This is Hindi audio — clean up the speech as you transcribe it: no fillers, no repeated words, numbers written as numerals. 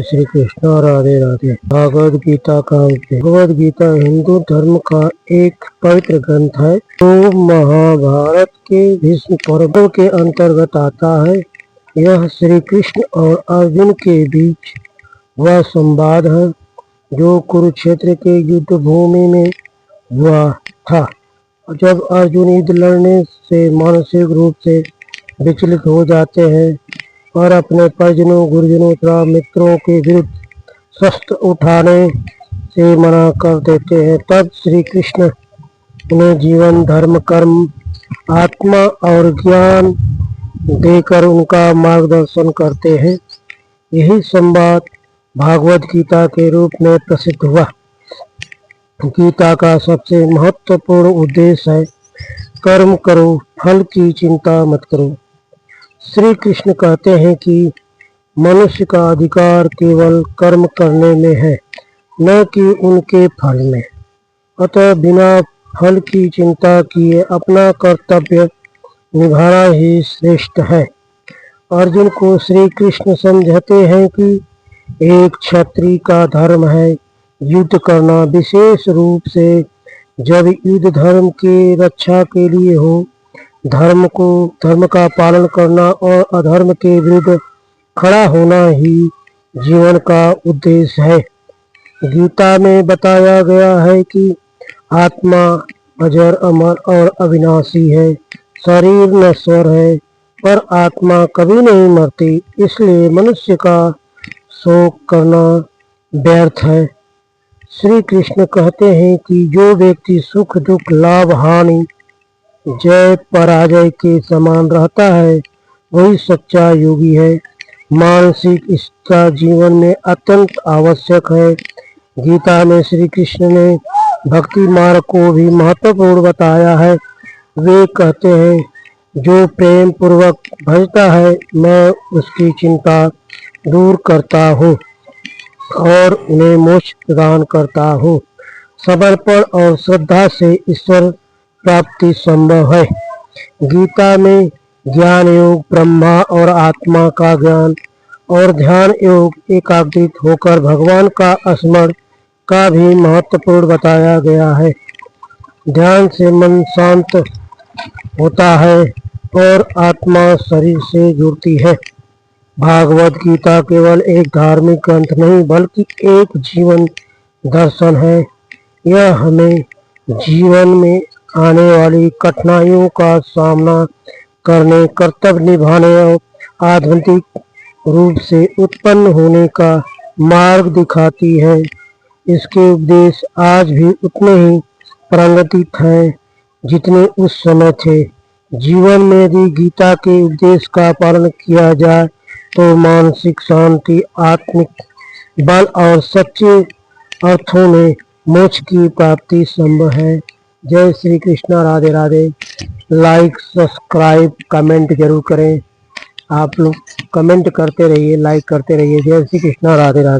जय श्री कृष्ण। राधे राधे। भगवद गीता का उपदेश। भगवद गीता हिंदू धर्म का एक पवित्र ग्रंथ है जो महाभारत के भीष्म पर्व के अंतर्गत आता है। यह श्री कृष्ण और अर्जुन के बीच वह संवाद है जो कुरुक्षेत्र के युद्ध भूमि में हुआ था। जब अर्जुन युद्ध लड़ने से मानसिक रूप से विचलित हो जाते हैं और अपने परिजनों, गुरुजनों तथा मित्रों के विरुद्ध शस्त्र उठाने से मना कर देते हैं, तब श्री कृष्ण उन्हें जीवन, धर्म, कर्म, आत्मा और ज्ञान देकर उनका मार्गदर्शन करते हैं। यही संवाद भागवत गीता के रूप में प्रसिद्ध हुआ। गीता का सबसे महत्वपूर्ण उद्देश्य है कर्म करो, फल की चिंता मत करो। श्री कृष्ण कहते हैं कि मनुष्य का अधिकार केवल कर्म करने में है, न कि उनके फल में। अतः बिना फल की चिंता किए अपना कर्तव्य निभाना ही श्रेष्ठ है। अर्जुन को श्री कृष्ण समझाते हैं कि एक क्षत्रिय का धर्म है युद्ध करना, विशेष रूप से जब युद्ध धर्म की रक्षा के लिए हो। धर्म का पालन करना और अधर्म के विरुद्ध खड़ा होना ही जीवन का उद्देश्य है। गीता में बताया गया है कि आत्मा अजर, अमर और अविनाशी है। शरीर नश्वर है पर आत्मा कभी नहीं मरती, इसलिए मनुष्य का शोक करना व्यर्थ है। श्री कृष्ण कहते हैं कि जो व्यक्ति सुख दुख, लाभ हानि, जय पराजय के समान रहता है वही सच्चा योगी है। मानसिक स्थिरता जीवन में अत्यंत आवश्यक है। गीता में श्री कृष्ण ने भक्ति मार्ग को भी महत्वपूर्ण बताया है। वे कहते हैं जो प्रेम पूर्वक भजता है मैं उसकी चिंता दूर करता हूँ और उन्हें मोक्ष प्रदान करता हूँ। समर्पण और श्रद्धा से ईश्वर प्राप्ति संभव है। गीता में ज्ञान योग, ब्रह्मा और आत्मा का ज्ञान और ध्यान योग, एकाग्रित होकर भगवान का स्मरण का भी महत्वपूर्ण बताया गया है। ध्यान से मन शांत होता है और आत्मा शरीर से जुड़ती है। भागवत गीता केवल एक धार्मिक ग्रंथ नहीं बल्कि एक जीवन दर्शन है। यह हमें जीवन में आने वाली कठिनाइयों का सामना करने, कर्तव्य निभाने और आध्यात्मिक रूप से उत्पन्न होने का मार्ग दिखाती है। इसके उपदेश आज भी उतने ही प्रासंगिक हैं जितने उस समय थे। जीवन में यदि गीता के उपदेश का पालन किया जाए तो मानसिक शांति, आत्मिक बल और सच्चे अर्थों में मोक्ष की प्राप्ति संभव है। जय Shri Krishna. Radhe Radhe. Like, subscribe, comment जरूर करें। आप लोग कमेंट करते रहिए, लाइक करते रहिए। जय श्री कृष्ण। राधे राधे।